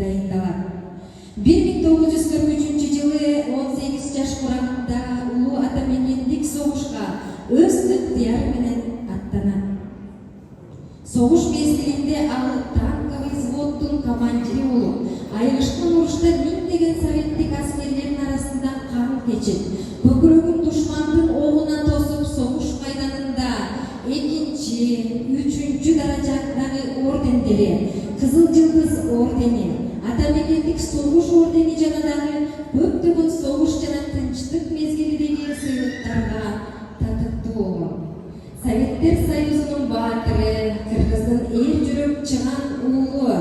дайындалат. 1943-жылы 18 жаш курамында улуу атамекендик согушка өз ыктыяры менен аттанат. Согуш мезгилинде ал танковый взводдун командири болуп, айрышкан урушта миңдеген советтик аскерлердин арасында кан кечип, көкүрөгүн душмандын оогуна тосуп согуш майданында 2-3 даражадагы ордендери, Кызыл Жылдыз ордени, атамекендик согуш ордени жана дагы көптөгөн согуш жана тынчтык мезгилидеги сыйлыктарга татыктуу болгон. Советтер Союзунун баатыры, Кыргыздын эл жүрөк чыган уулу,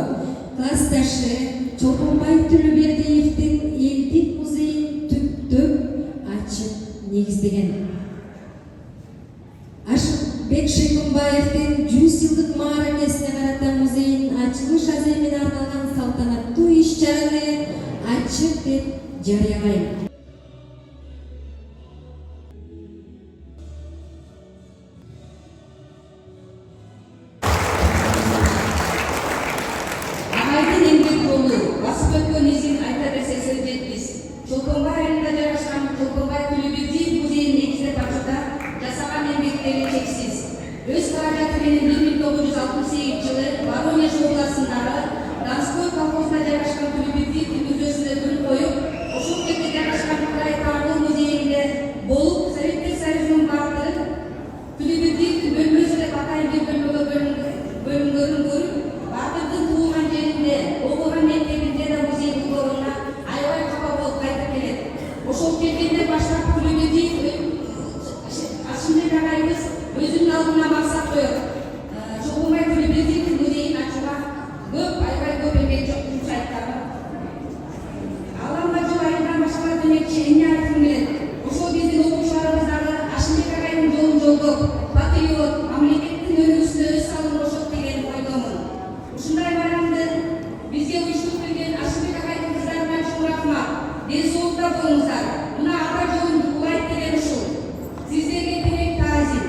классташы Чолпонбай Төлөбердиевдин элдик музейин түптөп ачып негиздеген. Ашыкбек Шойкунбаевдин 100 жылдык мааракесине карата музейдин ачылыш аземине арналган салтанаттуу иш-чараны ачык деп жарыялайм. Чолпонбай айылында жайгашкан Чолпонбай Төлөбердиев музейин негиздеп ачууда жасаган эмгектери чексиз. Өз каражаты менен 1968 жылы Воронеж областындагы Донской колхозунда жайгашкан Төлөбердиевдин мүзөсүнө гүл коюп, ошол жерде жайгашкан Кытай Тагыл музейинде болуп, Советтер Союзунун баатыры Төлөбердиевдин бөлмөсү деп атайын бир бөлмөгө бөлүнгөнүн көрүп, баатырдын туулган жеринде окуган мектебинде да музей курууна аябай капа болуп кайтып келет. Ошол келгенден баштап Төлөбердиев Ашымбек агайыбыз өзүнүн алдына максат коюп, Чолпонбай Төлөбердиевдин музейин ачууга аябай көп эмгек жумшайт дагы. Аларга жыл айынан башка демекчи эмне айткым келет. Ошол биздин окуучуларыбыз дагы Ашымбек агайдын жолун жолдоп, патриот, мамлекеттин өнүгүүсүнө өз салымын кошот деген ойдомун. Ушундай байрамды бизге уюштуруп берген Ашымбек агайдын кыздарына чоң рахмат. Ден соолукта болуңуздар. Мына ата жолун улайт деген ушул. Сиздерге тилек таазим.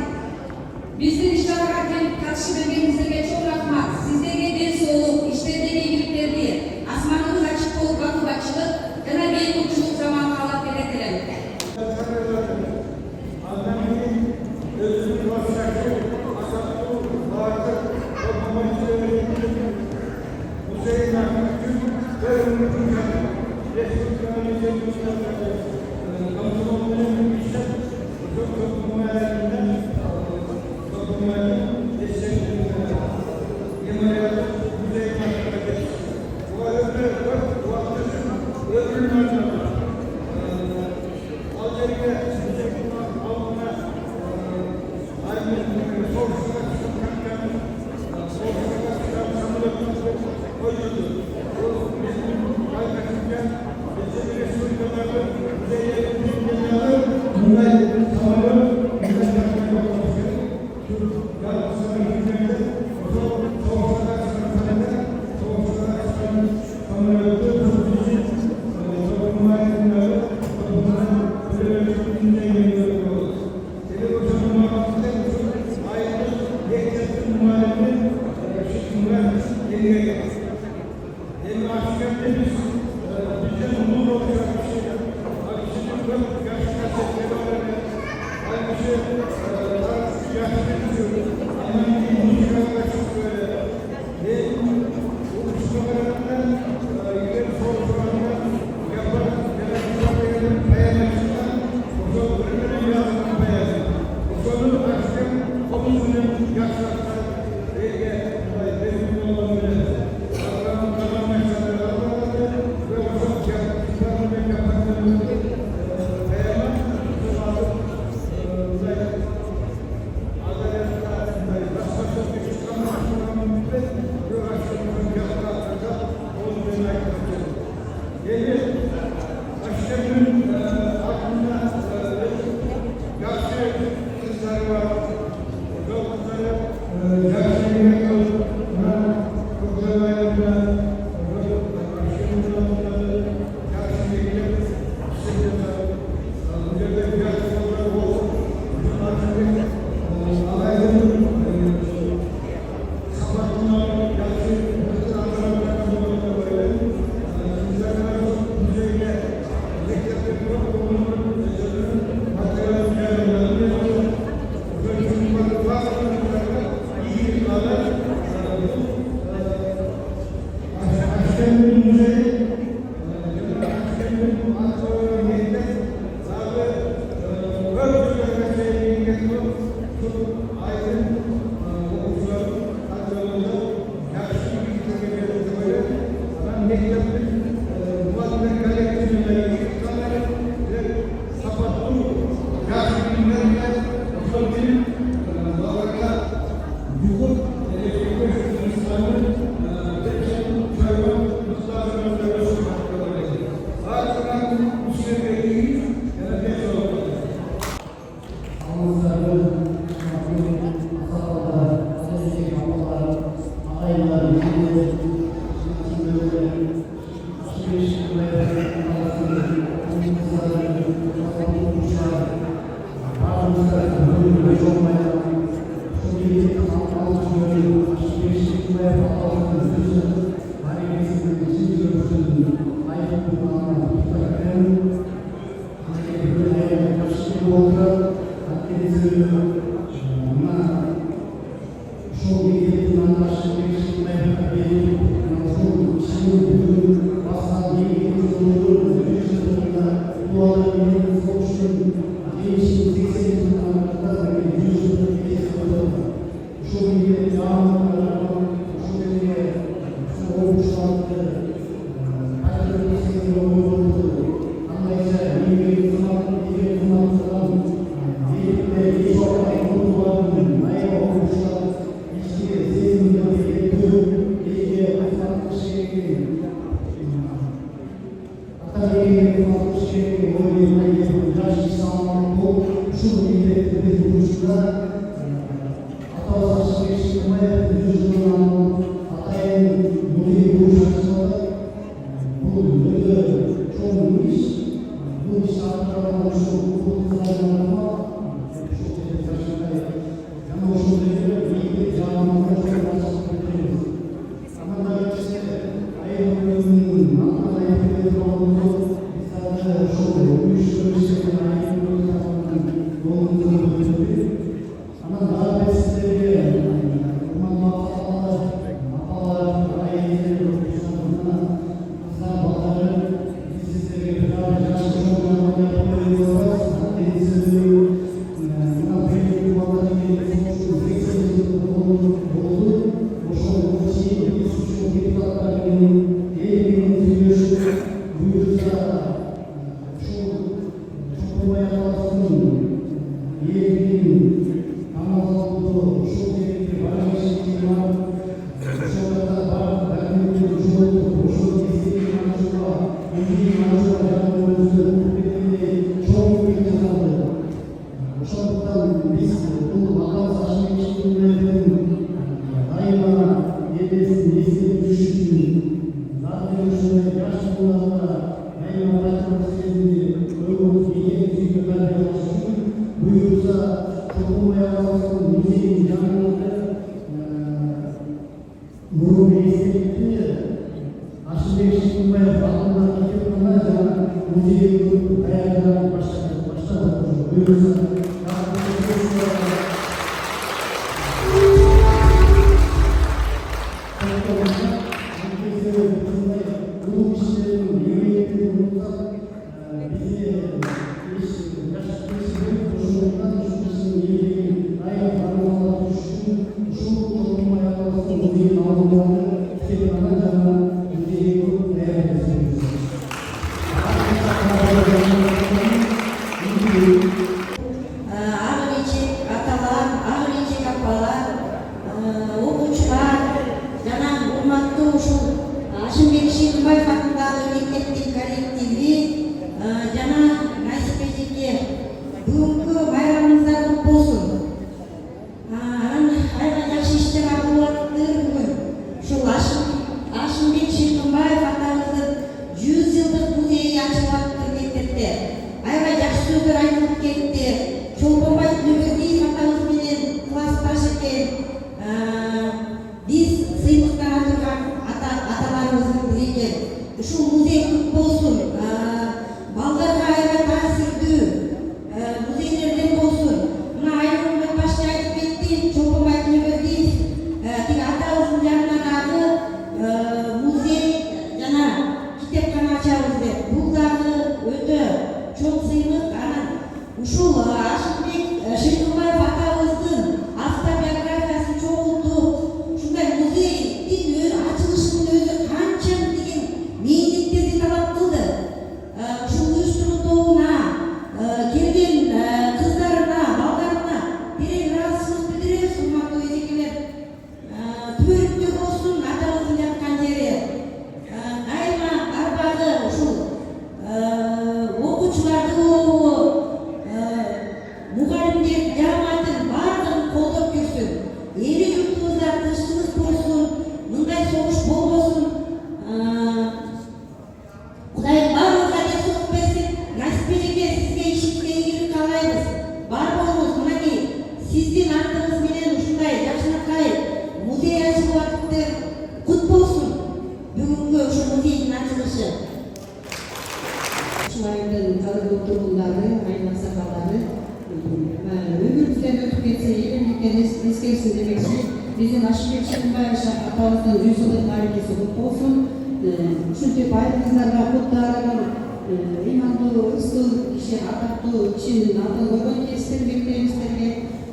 Биздин иш-чарага келип катышып бергениңиздерге чоң рахмат. Сиздерге ден соолук, иштерде ийгиликтерди, асманыңыз ачык болуп бакубатчылык жана бейкулчулук заман каалап берет элем.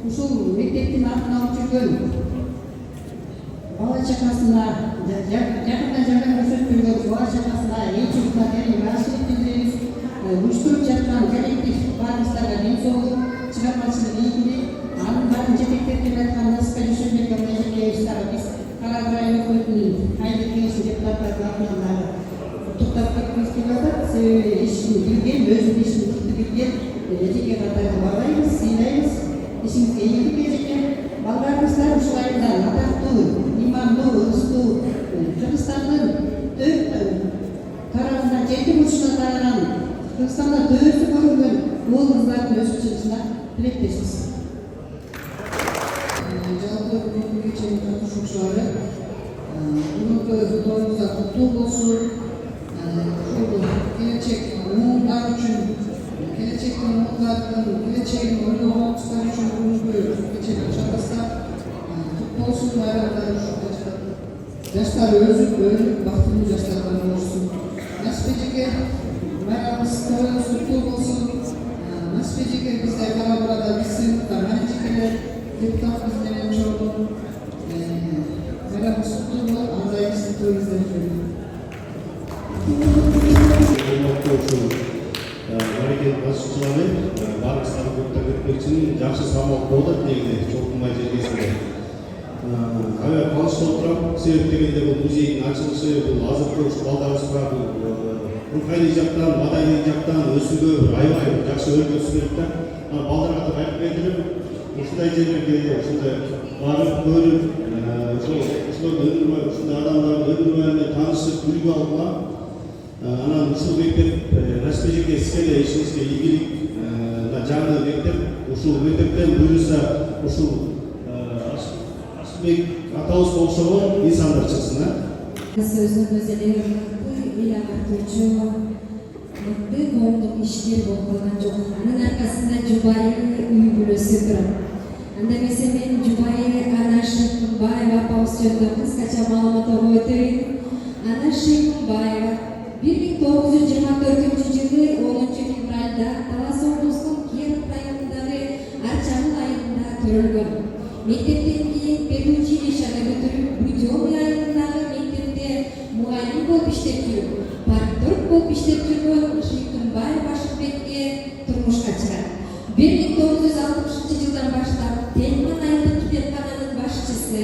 Ушул мектептин артынан жүргөн бала чакасына жакында көрсөткөнгө бала чакасына эч жумуна терең рахмет билдиребиз. Уюштуруп жаткан коллектив баарыбыздарга ден соолук, чыгармачылык ийгилик, анын баарын жетектеп келе жаткан Насипа Дүйшөнбекова эжекебиз дагы биз Кара Край өкмөтүнүн айыл кеңеши депутаттары атынан токтоп кеткибиз келип атат. Себеби ишин билген, өзүнүн ишин тиктүү билген эжеке катары баалайбыз, сыйлайбыз. Ишиңизге ийгилик эжеке. Балдарыбыздар ушул айында атактуу, имандуу, ырыстуу Кыргызстандын тарабына жети бурчуна тараган, Кыргызстанда төбөсү көрүнгөн уулуңуздардын өсүп чыгышына тилектешпиз. Жалпы бүгүнкү кеченин катышуучулары бүгүнкү тооңузда куттуу болсун. Келечек уундар үчүн, келечектин уулдардын келечегин ойлогонуңуздар үчүн бүгүнкү кечени чатаста куттуу болсун. Майрамдар ушул жаштар өсүп, бактылуу жаштардан болушсун. Насипа эжеке, майрамыбыз тоюңуз куттуу болсун. Насипа эжеке бизде Кара Бурада биз сыймыкта эжекелер депутатыбыз менен чогуу майрамыбыз куттуу болот. Андай сиздин тоюңуздар Hareket başçıları Barışları kurtarmak için yaxşı sağlık болот негизи чоңдумай жергесинде. Аябай кубанычтуу отурам. Себеп дегенде бул музейдин ачылышы, бул азыркы ушу балдарыбызга руханий жактан, маданий жактан өсүүгө аябай жакшы өргө түшүп да. Балдарга да айтып бердим. Ушундай жерлерге ушундай барып көрүп, ушулардын өмүрү, ушундай адамдардын өмүрү менен таанышып, үлгү алгыла. Анан ушул мектеп Насипа эжеке сизге ишиңизге ийгилик жагынан мектеп, ушул мектептен буюрса ушул Асылбек атабыз болсо инсандар чыксын. Сөзүнүн өзүнө эл агартуучу мыкты коомдук иштер болуп калган жок. Анын аркасында жубайы үй бүлөсү турат. Анда эмесе мен жубайы Ана Шыйкымбаева апабыз жөнүндө кыскача маалымат өтөйүн. Ана Шыйкымбаева 1924 жылы 10 февралда Талас облусунун Керов районундагы Арчагыл айылында төрөлгөн. Мектептен кийин педучилищени бүтүрүп, Будённый айылындагы мектепте мугалим болуп иштеп жүрүп, парторг болуп иштеп жүргөн Шыйкымбаев Ашыкбекке турмушка чыгат. 1960 жылдан баштап Тельман айылдык китепкананын башчысы,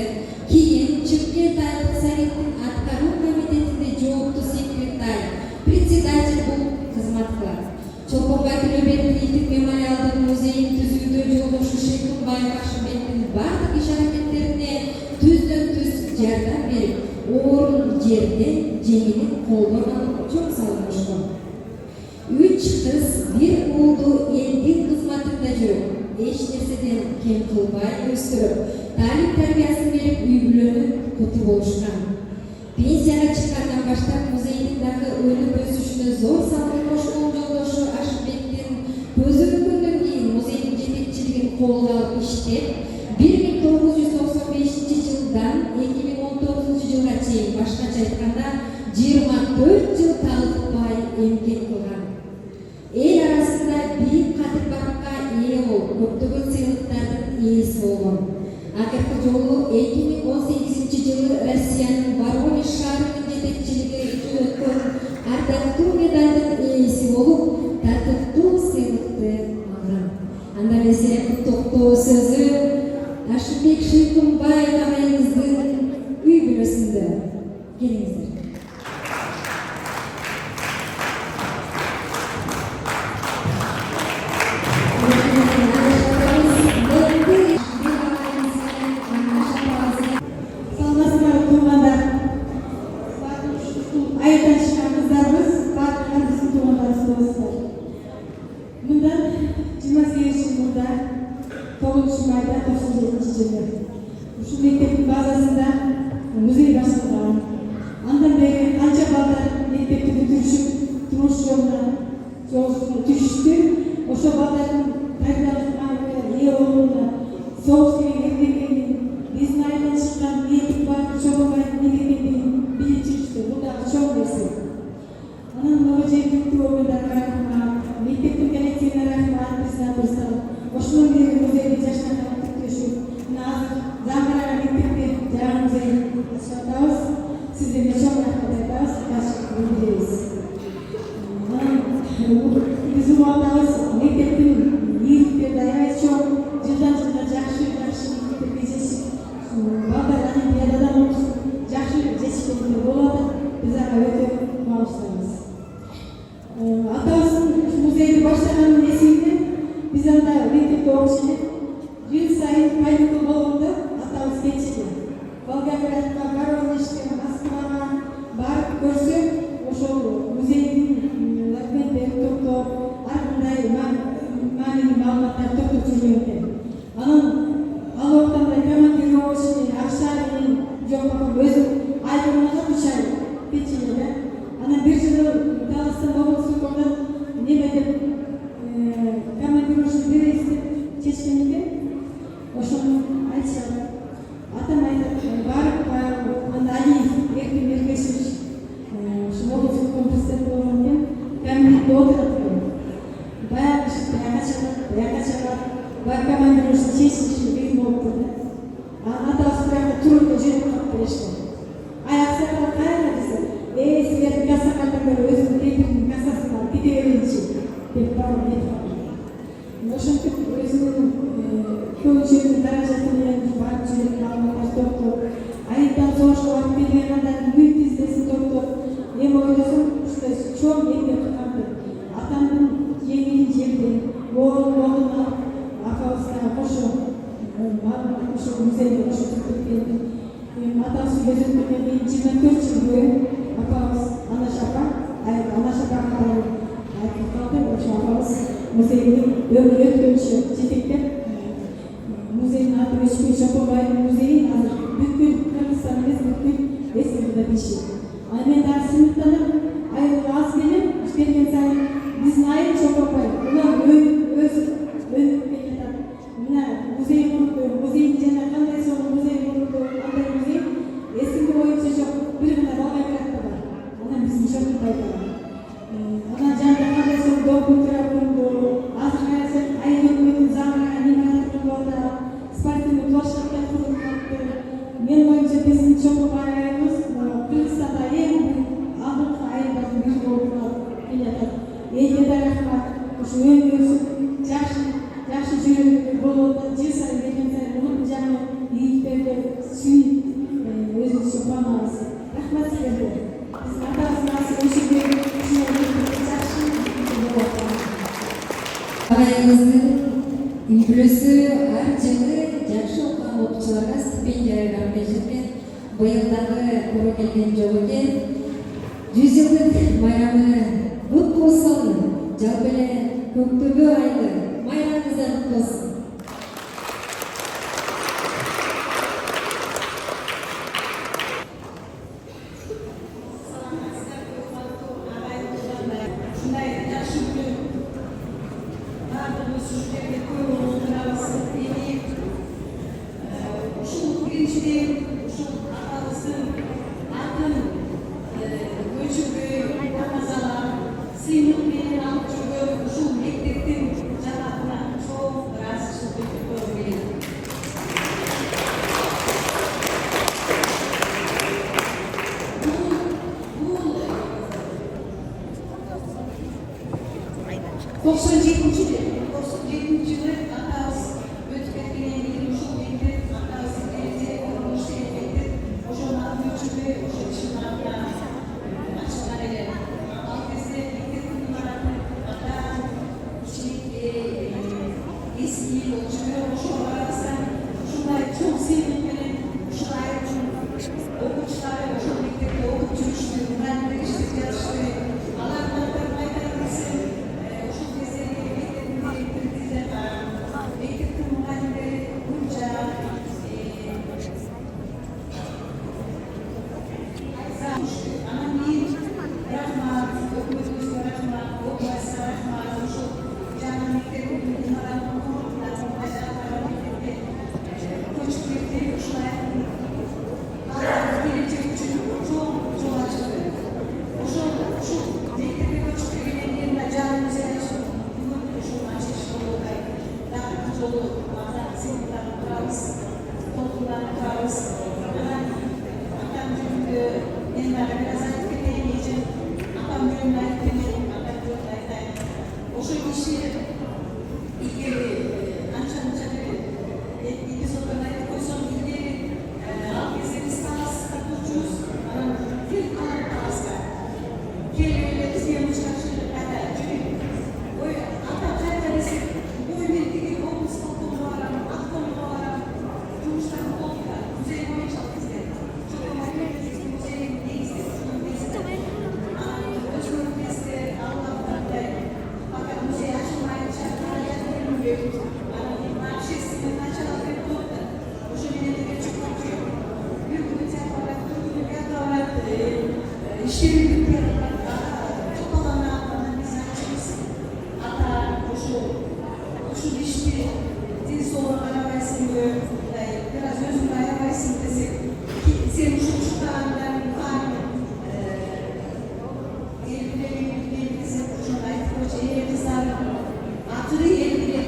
кийин Чымкент айылдык советтин аткаруу комитетинде жооптуу секретарь, председатель болуп кызмат кылат. Чолпонбай Төлөбеков мемориалдык музейин түзүүдө жолдошу Шыйкымбаев Ашыкбектин бардык иш аракеттерине түздөн-түз жардам берип, орун жерден жеңилип колдон алып чоң салынышкан. 3 кыз, 1 уулду элдин кызматында жүрүп, эч нерседен кем кылбай өстүрүп, талим тарбиясын берип, үй бүлөнүн куту болушкан. Пенсияга чыккандан баштап музейдин дагы өнүп өсүшүнө зор салым кошкон жолдошу Ашыкбектин көзүрүнгөндөн кийин музейдин жетекчилигин колго алып иштеп, 1995 жылдан 2019 жылга чейин башкача айтканда 24 жыл талыкпай эмгек кылган. Эл арасында бийик кадыр-баракка ээ болуп, көптөгөн сыйлыктардын ээси болгон. Акыркы жолу 2018 жылы Россиянын Воронеж шаарынын жетекчилиги өткөн ардактуу медалдын ээси болуп, татыктуу сыйлыкты алган. Анда эмесе куттуктоо сөзү Ашыкбек Шыйкымбаев агайыбыздын үй бүлөсүндө. Келиңиздер. Айдан шыққан қыздарымыз, барлық біздің туғандарымыз болсын. Мұндан 28 жыл бұрда, 9 майда 97 жылы. Ушул мектептин базасында музей башкарган. Андан бери канча балдар мектепти бүтүрүшүп, турмуш жолуна түшүштү. Ошо балдардын тарбиялыкка ээ болууна, согуш деген эркектердин биздин айылдан чыккан мектеп бар, чогулбай негизинен биличишти. Бул дагы чоң нерсе. Анан могу жергиликтүү органдарга рахмат, мектептин коллективине рахмат, биздин атыбыздан. Ошондон бери музейди жаштарга тиктешип, азыр Замбарага мектепте жаңы музей өздеріне чоң рахмат айтабыз, ашық білдіребиз. Биздин убактыбыз мектептин ийгиликтерди аябай чоң, жылдан-жылга жакшы мектепке жетишип, балдар олимпиададан окушуп, жакшы жетишкендер болуп атат. Биз ага өтө кубанычтабыз. Атабыздын музейди баштаганын эсимде, биз анда мектепте окуш элек, жыл сайын каникул болгондо атабыз кетчү. Волгоградка, Воронежке, Москвага барып көрсө, ошол музейдин документтерин топтоп, ар кандай маанилүү маалыматтарды топтоп жүргөн экен. Анан ал убакта командировка менен акча менен жок, өзүм айдырмага 3 ай кетчү эле. Анан бир жыл Дагыстан облустукунан неме деп командировка беребиз деп чечкен экен. Ошону айтышат. Атам айтат, барып анда Алиев Эркин Эргешевич облустук президент болгон экен, кабинетте отурат экен. Баягы бияка чыгат, баягы командировка чечилиши кыйын болуп турду. Атабыз биякта туруп жүрүп калып беришти. Аяксака кайра десе, силердин касса картаңдар өзүңүн элдин кассасына кете беринчи деп барып айтып. Ошентип өзүнүн көңүл каражаты менен барып жүрүп маалыматтарды топтоп, айыптан согушка барып келген адамдын бүт тизмесин топтоп, эми ойлосом ушундай чоң эмгек кылган деп. Атамдын жеңилин жерден, молуна акабызга кошо ошол музейге кошо кеткен. Атабыздын көзөмөлүнөн кийин 24 жыл бою апабыз Анаш апа калды. Ошо апабыз музейдин өмүрү өткөнчө жетектеп, музейдин аты Өчкөн Чоконбайдын музейин азыр бүткүл Кыргызстан эмес, бүткүл республикада билишет. Аны мен дагы сыймыктанып, айылга аз келген сайын биздин айыл Чоконбай, улам өзү өнүгүп келатат. Мына музей курду, музейдин жана кандай сонун музей курду, андай музей эсимде боюнча жок, бир гана Волгоградда бар. Анан биздин Чоконбайда бар. Анан жанында кандай сонун документар курду, азыр карасак айыл өкмөтүнүн заңына неме курду, спортивный площадка курулупту. Мен боюнча биздин Чоконбай айылыбыз Кыргызстанда эң алдыңкы айылдардын бири болуп келатат. Элге да рахмат. Ушу өңүбүз жакшы жүрүп болуп атат. Жыл сайын келген сайын мунун жаңы ийгиликтерди сүйүп өзүбүзчө кубанабыз. Рахмат силерге. Биздин атабыздын аты өчүрбөй ушундай жакшы болуп атат. Агайыбыздын үлгүсү ар жылы жакшы окуган окуучуларга стипендия беришет. Быйыл дагы туура келген жок экен. 100 жылдык майрамы кут болсун. Жалпы эле көктөбө айылы майрамыңыздар кут болсун. işlerini çok alanlardan biz yapacağız. Hatta şu dişli dil sonra arabaysın biraz özümde arabaysın desek senin çocuklarından var elbilerimizin ucundaydı hocaya kızlar atırı elbile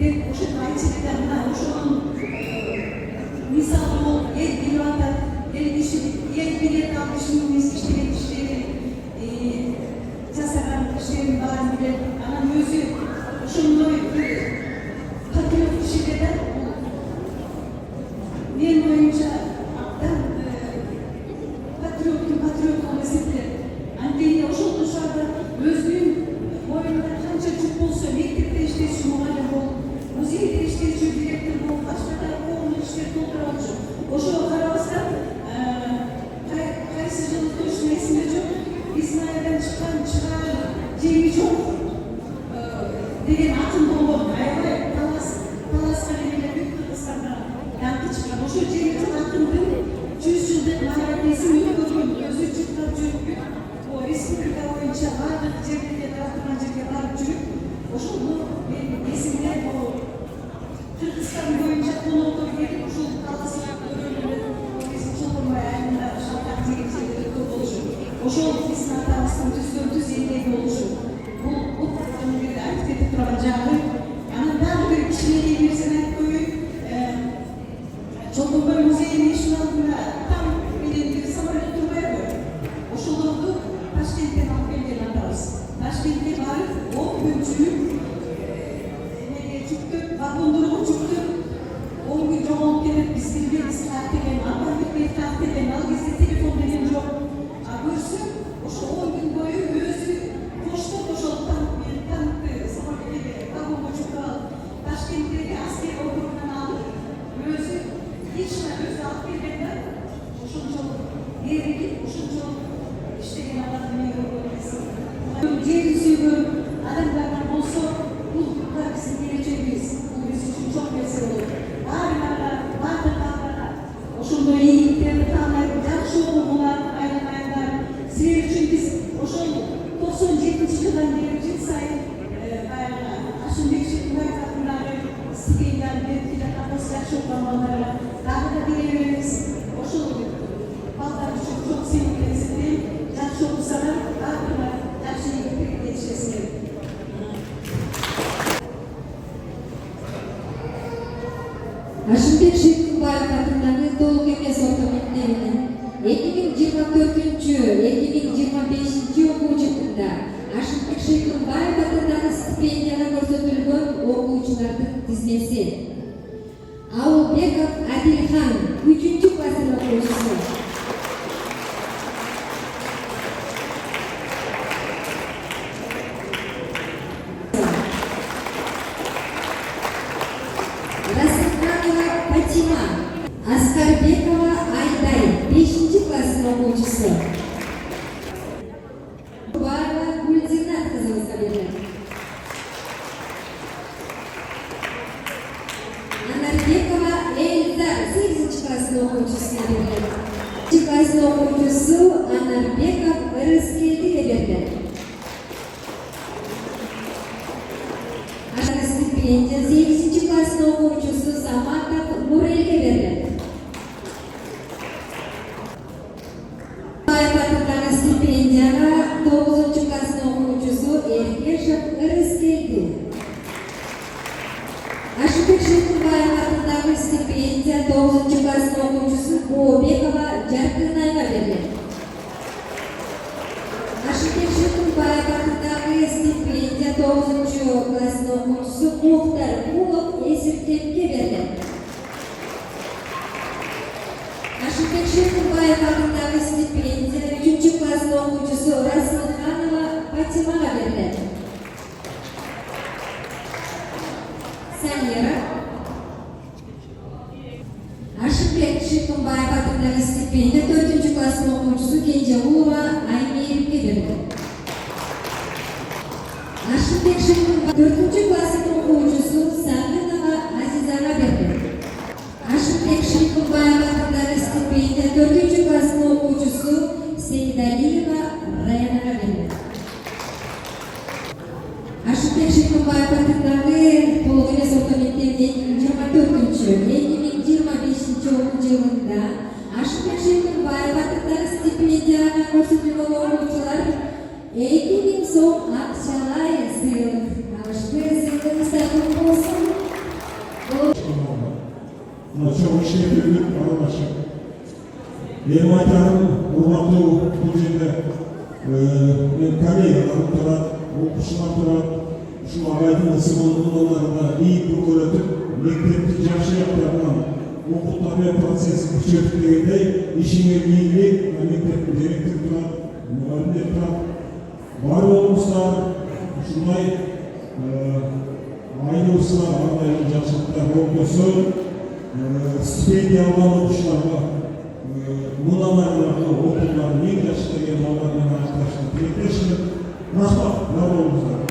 bir kuşun ayçilikten kuşun misalımı elbile var elbile kalmışımız işte yetişleri casaran kişilerin bazı bile ama özü kuşun patriot kişilerde bir boyunca patriot olması bile anteni o dışarıda özgün boyunda kança çok olsa mektepte işte şu muhalif ol müzeyde işte şu direktör ol başka tarafı olmuş işte doldurulmuş o şu arabasında kaysıcılık koşun esinde çok İsmail'den çıkan Cemil çok degen atın dolu Talas kalemiyle büyük Kırgızistan'da yankı çıkan o şu Cemil çok atındı 100 yıldır maharetesi yürüyorum gözü çıklar çürük o Respublika boyunca vardı Cemil'de tarafından Cemil'de vardı çürük o şu bu esimde o Kırgızistan boyunca konu olduğu gibi o şu Talas'ı görüldü o bizim çoğunmaya ayında şartlar tehlikeli oluşu o şu İsmail Talas'tan düz yenileyi oluşu bu patronu bir artık edip duracağı yani daha bir kişileri bir sene koyu çok böyle müzeyin işin altında tam bir samarı durmaya koy o şu oldu Taşkent'ten Afgan'dan Talas Taşkent'te var o güncü çıktı vagondurumu çıktı o gün çok gelip biz karteken apartlık bir karteken al bizde telefon denen çok görsün o şu 10 gün boyu özü koştu tanıttı samarlıkta vagonda çıktı Taşkent'teki asker okulundan aldı özü hiçler özü Afgan'dan koşunca yere git koşunca işte yine adamın yolu geri sürüyorum adamlardan olsa bu bizim geleceğimiz bu bizim için çok mesele olur varlıklarla o şunda iyiliklerini tanıyacak şu olmalar ayrılmayanlar sizler için biz o şunda 97. yıldan gelecek sayın aşındaki şekilde kadınları sigeyle belirtiyle kapasitler çoklamaları daha da diyebiliriz o şunda vallahi çok sevgilisi değil can çok sana aklına her şeyi getirip geçeceğiz. Ашымбек Шекунбаев атындағы толық емес орта мектебінің 2024-2025 оқу жылында Ашымбек Шекунбаев атындағы стипендияға көрсетілген оқушылардың тізмесі. Ауылбеков Адилхан 3-ші класс оқушысы. Фатима Аскарбекова Айдай 5-ші класс оқушысы. Баева Гүлзина қызымызға беріледі. Анарбекова Эльза 8-ші класс оқушысына беріледі. 8-ші класс оқушысы Анарбеков Ырыскелдіге беріледі. Стипендия 8-ші класс оқушысы Саматов Мурельге беріледі. Атындағы стипендияға 9-ші класс оқушысы Эргешев Ырыскелді. Ашымбек Шекунбаев атындағы стипендия 9-ші класс оқушысы Бообекова Жаркынаева беріледі. Ашымбек Шекунбаев атындағы стипендия 9-ші класс оқушысы Мухтар Кулов Есіркепке беріледі. Ашымбек Шекунбаев атындағы стипендия 3-ші класс оқушысы Расылханова Фатимаға беріледі. Санера. Ашымбек Шекунбаев атындағы стипендия 4-ші класс оқушысы Кенжеулова Аймерікке беріледі. Ашымбек Шекунбаев 4-ші класс оқушысы Сағынова Азизаға беріледі. Ашымбек Шекунбаев атындағы стипендия 4-ші класс оқушысы жылында Ашықбек Шекербаев атындағы стипендияға көрсетілген оқушылар 2000 сом ақшалай сыйлық. Алғашқы сыйлығыңызда құтты болсын. Çok işlevli arkadaşım. Benim айтарым урматтуу бұл жерде коллегаларым тұрады, оқушылар тұрады. Ушул ағайдың сыйлығына ий көрөтүп, мектепти жакшы жактарынан окуу процесси күчөтүп дегендей, ишиңе ийгилик, мектептин директору турат, мугалимдер турат. Барлығымыздар ушундай айныбыздар ардайым жакшылыктар болуп көрсө, стипендия алган окуучуларга муналарга окууларын эң жакшы деген балдар менен атташып тилектешим. Рахмат, бар болуңуздар.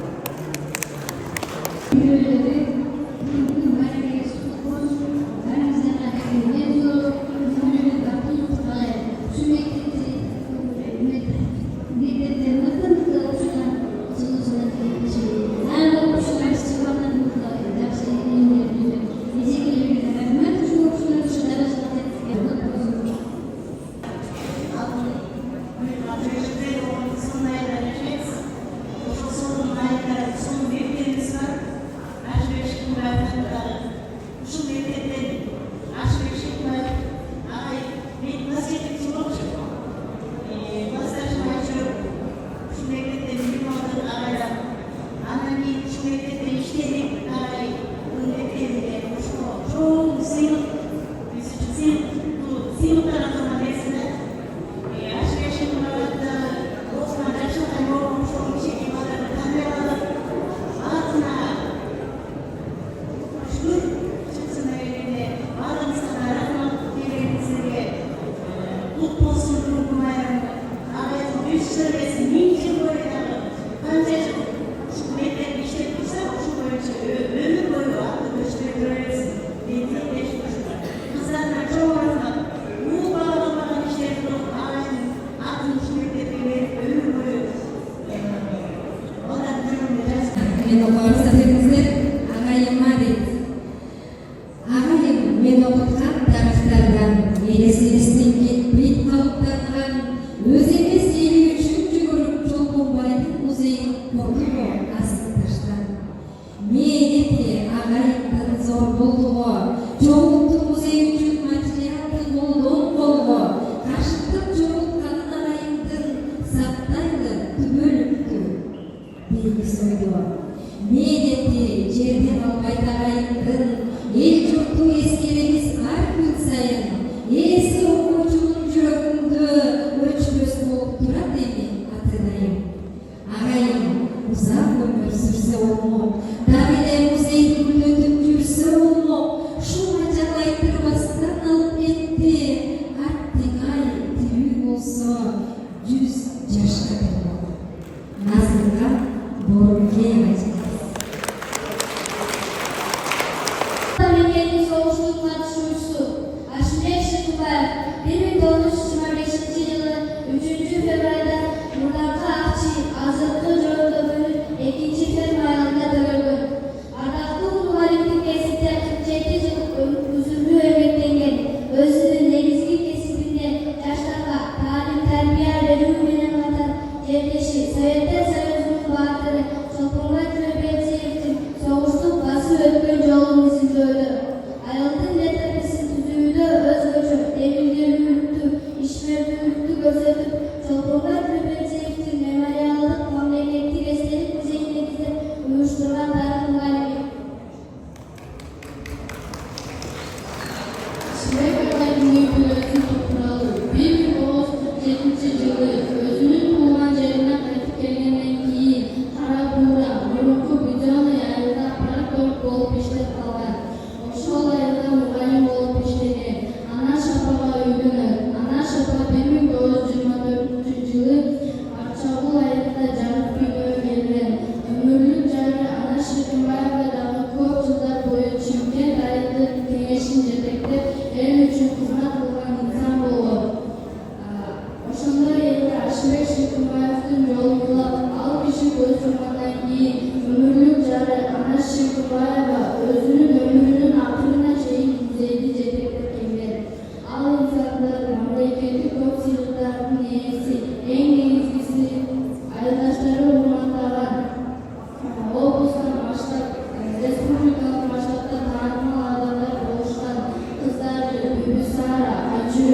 Kızlarına çok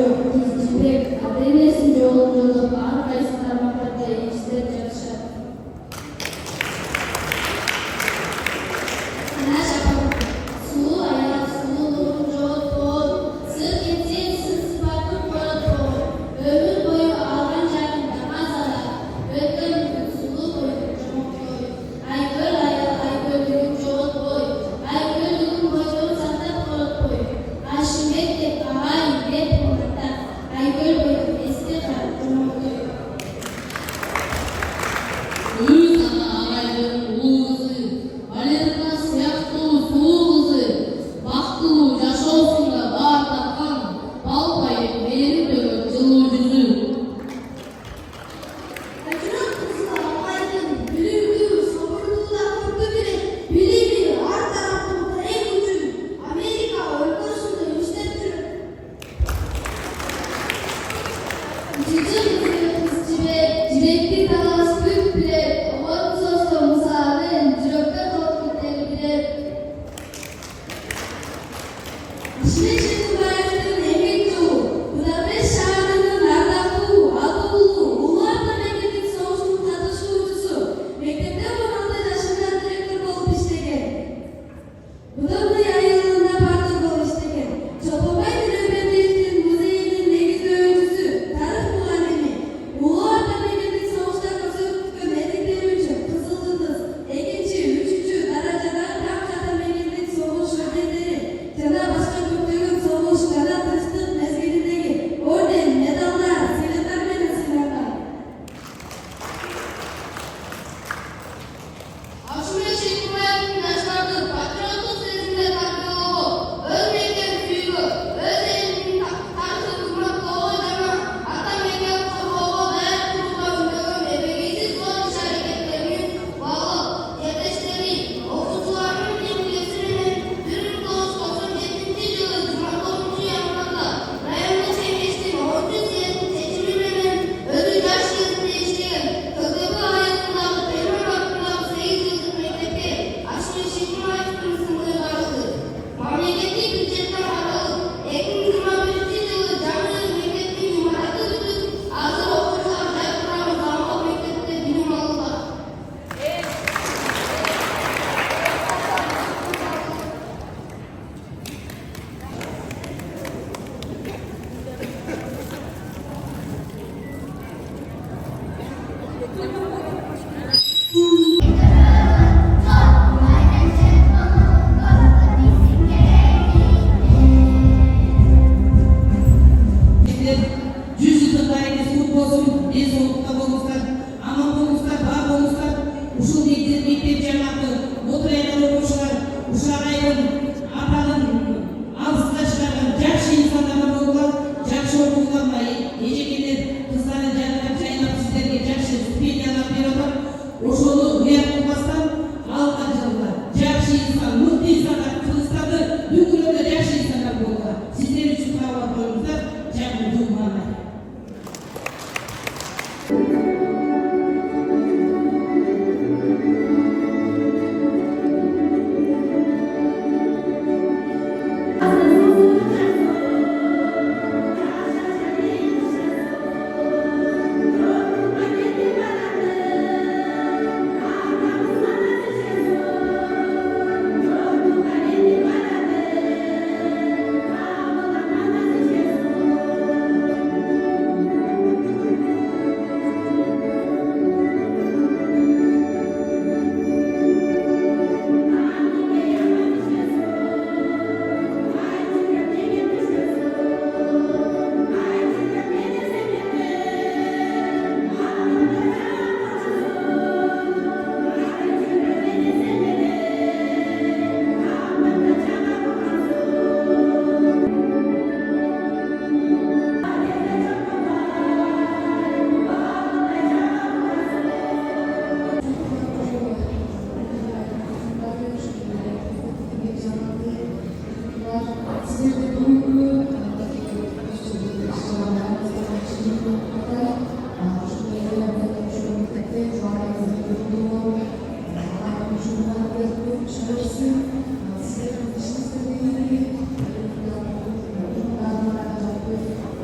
Жибек, денесин жолун жолдоп, ар кайсы тармактарда иштеп жатышат. Ана шапам, сулуу аял, сулуулугун жоготкон, сыр кетсен сыпатын короткон, өмүр бою алган жарын намазала, өткөн күн сулуу бойдон жомоктой. Айкөл аял, айкөлдүгүн жоготкой, айкөлдүгүн бойдон сактап коротпой. Ашымбек деп агайын деп урматтап, айкөл бойдон эсте калып жомоктой. Өз ана агайдын улуу кызы, Валерина сыяктуу сулуу кызы, бактылуу жашоосунда баар тапкан, балпайым мээримдөгөн жылуу жүзү. Ажырак кызы агайдын билимдүү, сабырдуу да көркө берет, билими ар тараптуу терең үчүн Америка өлкөсүндө иштеп жүрөт. Жыжыр кыз Жибек, Жибекти талас бүт билет, огорун состо мысалын жүрөккө толуп кетери билет. Ишмек Шекубаевдин эмгек жолу Будапешт шаарынын ардактуу, атуулуу, улуу ата мемлекеттик согуштун катышуучусу, мектепте 16 жашында директор болуп иштеген. Будовный айылында бардык болуп иштеген. Чолпонбай Төлөбердиевдин музейинин негиздөөчүсү, тарых мугалими, улуу ата мемлекеттик согушта көрсөткөн этиктери үчүн Кызыл Жылдыз 2-3 даражадагы Так ата мемлекеттик согуш ордендери жана башка көптөгөн согуш жана тынчтык мезгилиндеги орден, медалдар, сыйлыктар менен сыйланган. Ашымбек Шекубаевдин жаштарды патриоттук сезимде тарбиялоого, өз мектебин сүйүүгө, өз элинин тарыхын урматтоого жана ата мекенин коргоого даяр турууга үндөгөн эбегейсиз зор иш-аракеттеринин баалап, эртештери, окуучулардын милдети менен 1997-жылы 29-январда райондук кеңештин 10 съездин чечими менен өзү жаш кезинде иштеген КГБ айылындагы Темир атындагы 8 жылдык мектепке Ашымбек Шекубаевдин ысымы чыгарылды. Мамлекеттик бюджеттен каралып, 2021-жылы жаңы мектептин имараты бүтүп, азыр окуучулар жай турган замок мектепте билим алууда. Жүз жылдық тарихи суд болсын, денсаулықта болыңыздар, аман болыңыздар, бар болыңыздар. Ушул мектеп жамааты, отурайган окуучулар, ушул агайдын атанын алыска чыгарган жакшы инсандар болгула, жакшы окугула, эжекелер кыздарын жайнап сиздерге жакшы стипендиялар берип атат. Ошону уят кылбастан алга жылда жакшы инсан, мыкты инсандар, Кыргызстанда дүнгүлөдө жакшы инсандар болгула. Сиздер үчүн каалап коюңуздар, жакын жумган.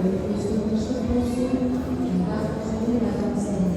Üstünlük olsun. Bakımızın bakımızın.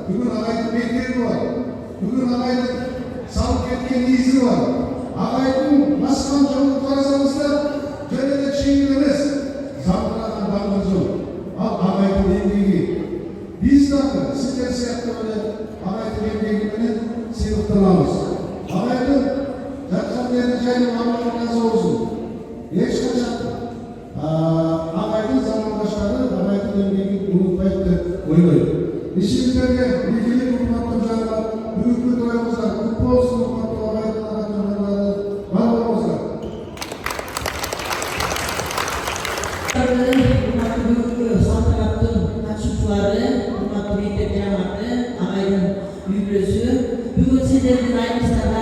Бүгін ағайдың мектебі бар, бүгін ағайдың салып кеткен ізі бар. Ağabeyin başkan çabuk karşımızda gönüllü çiğnemiz. Zamlanan damlacı. Ağabeyin yendiği. Biz de sizler seyahatlerine ağabeyin yendiğini seyrettirmemiz. Ağabeyin yakın yerine Allah'ın razı olsun. Yaşayacak. Ağabeyin zamandaşları ağabeyin yendiğini unutmayıp da oynayın. İşimizlerle ilgili hükümetin canına büyük doyumuzlar, kutlu olsun hükümetin ağabeyin var olmazlar. Büyük saltanatın açıkları, hükümet mektep cemaati, ağayın büyüklüsü. Bugün sizlerin aynısında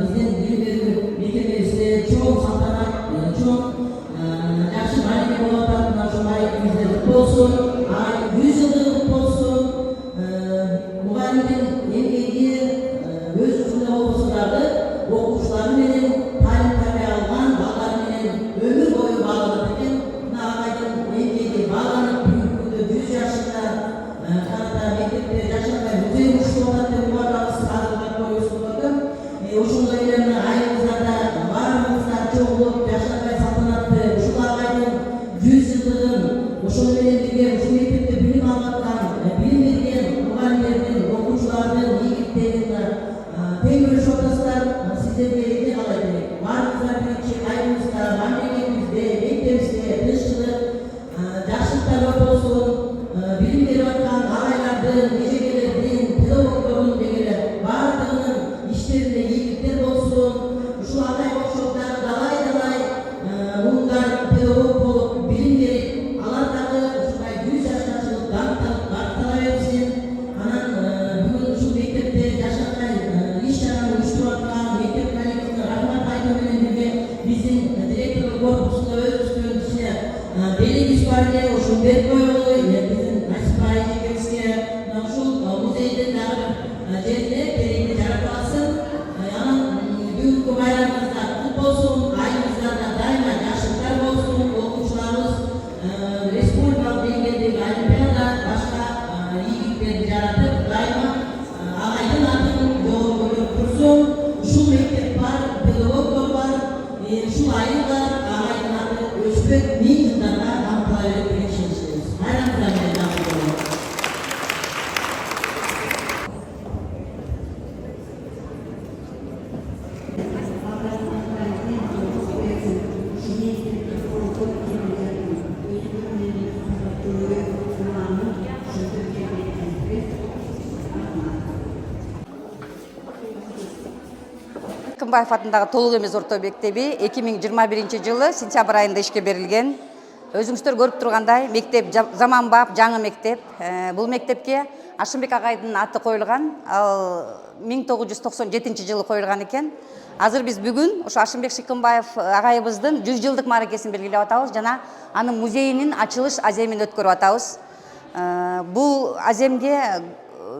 bizden bilim verir mekememizde çok saltanat, çok yaxşı maliyet olarak şu maliyetimiz kutlu olsun. 100 yıldır kutlu olsun. Muğayyimin emeği öz ucunda olmasıları okuşları benim talim tabi algan, bağlar benim ömür boyu bağlanıp edim. Ağayın emeği bağlanıp büyüklüğü 100 yaşında Kanada mektepte yaşamaya müze uçtu olarak umarlarız hazırlık koyuyorsunuz. Uşunda yerine ayımızlarda varımızda çok olup yaşamaya saltanatlı uşul ağayın 100 yıldığın uşul benim birge uşul mektepte bilim almaktan bilim vergen muğayyilerin, okuyucuların, yigitlerin teng görüş ortasılar sizlerle ilgili kalaydı. Varımızda birinci ayımızda, memleketimizde, mektebimizde, dışçılık, yaşlıklar olsun, bilim verip atkan ağaylardan, gecegelerden, pedagogların degeli bardığının işlerinde iyilikler olsun. Şu aday workshoplar dalay bunlar pedagog olup bilim verip alanдағы şunday 100 yaşına çıkıp dağıtala versin. Bugün şu mektepte yaşangan iş-şarаны uyuşturup atkan mektep kollektивine rahmat aytуу менен birge биздин директорлук корпусунда өзүбүздүн ичине белегибиз бар эле ошону берип коелу. Биздин Насипа эжекебизге ушул музейдин дагы жерине керегине жаратып алсын. Анан бүгүнкү байрамыбызда кут болсун. Айыбызда дайыма жакшылыктар болсун. Окуучуларыбыз республикалык деңгээлдеги олимпиада башка ийгиликтерди жаратып дайыма агайдын атын жогору көтөрүп турсун. Ушул мектеп бар, педагогдор бар. Ушул айылдар агайдын аты өчпөк 1000 жылдарга камтыла берет деген ишеничтебиз. Байрамыңыздар менен жакшы болуңуздар. Кымбаев атындагы толук эмес орто мектеби 2021 жылы сентябрь айында ишке берилген. Өзүңүздөр көрүп тургандай, мектеп заманбап, жаңы мектеп. Бул мектепке Ашымбек агайдын аты коюлган. Ал 1997 жылы коюлган экен. Азыр биз бүгүн ошо Ашымбек Шыкымбаев агайыбыздын 100 жылдык мааракесин белгилеп атабыз жана анын музейинин ачылыш аземин өткөрүп атабыз. Бул аземге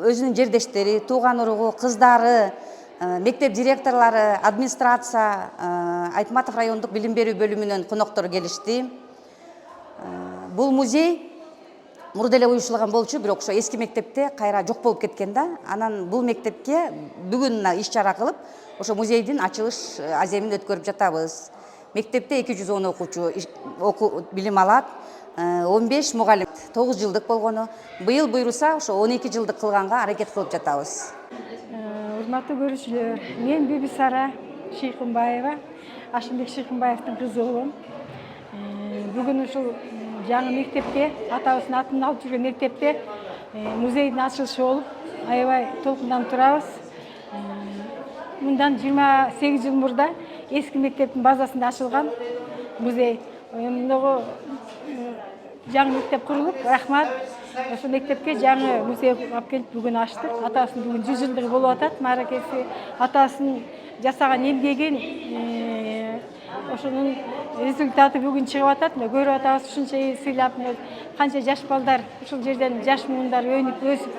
өзүнүн жердештери, тууган уругу, кыздары, мектеп директорлары, администрация, Айтматов райондук билим берүү бөлүмүнөн коноктор келишти. Бул музей мурда эле уюштурулган болчу, бирок ошо эски мектепте кайра жок болуп кеткен да. Анан бул мектепке бүгүн иш-чара кылып, ошо музейдин ачылыш аземин өткөрүп жатабыз. Мектепте 210 окуучу билим алат, 15 мугалим, 9 жылдык болгону. Быйыл буйруса ошо 12 жылдык кылганга аракет кылып жатабыз. Урматтуу көрүүчүлөр, мен Бибисара Шыйкымбаева, Ашымбек Шыйкымбаевдин кызы болом. Бүгүн ушул жаңы мектепте, атабыздын атын алып жүргөн мектепте музейдин ачылышы болуп, аябай толкунданып турабыз. Мындан 28 жыл мурда эски мектептин базасында ачылган музей. Мындагы жаңы мектеп курулуп, рахмат. Ошол мектепке жаңы музей алып келип бүгүн ачтык. Атасынын бүгүн 100 жылдыгы болуп атат, мааракеси. Атасынын жасаган эмгегин ошонун результаты бүгүн чыгып атат. Көрүп атабыз, ушунча сыйлап, канча жаш балдар ушул жерден жаш муундар өнүп өсүп,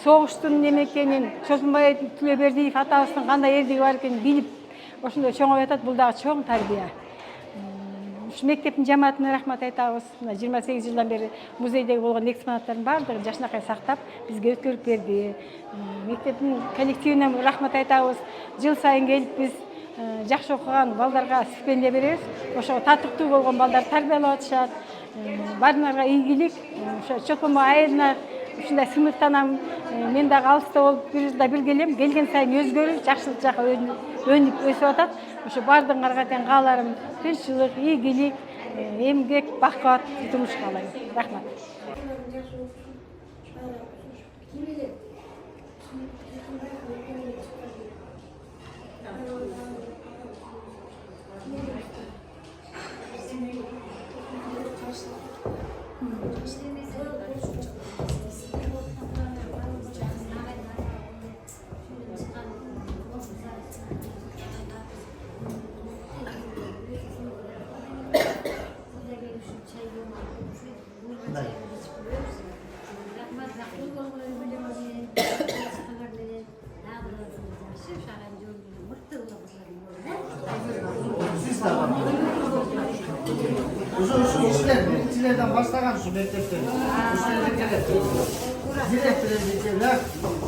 согуштун неме экенин, Чосунбай Түлөбердиев атабыздын кандай эрдиги бар экенин билип, ошондой чоңоюп атат. Бул дагы чоң тарбия. Ушу мектептин жамаатына рахмат айтабыз. 28 жылдан бери музейдеги болгон экспонаттардын баардыгын жашынакай сактап, бизге өткөрүп берди. Мектептин коллективине рахмат айтабыз. Жыл сайын келип биз жакшы окуган балдарга стипендия беребиз. Ошого татыктуу болгон балдар тарбиялап атышат. Баарыңарга ийгилик. Ошо чокума айылына ушундай сыймыктанам. Мен дагы алыста болуп бир жылда бир келем. Келген сайын өзгөрүп, жакшылык жака өнүп өсүп атат. Ошо баардыгыңарга тең кааларым тынччылык, ийгилик, эмгек, бакыт турмуш каалайм. Рахмат. Şu işler, birincilerden başlayan şu mektepten. İşlerden gelir. Direktörler geçerler.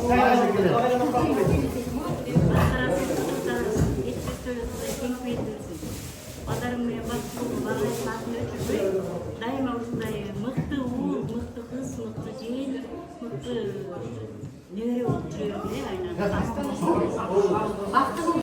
Sayılarla gelir. Балдарым менен бактылуу балдар саатын өчүрбөй дайыма ушундай мыкты уул, мыкты кыз, мыкты жыйын, мыкты небере болуп жүрө берет.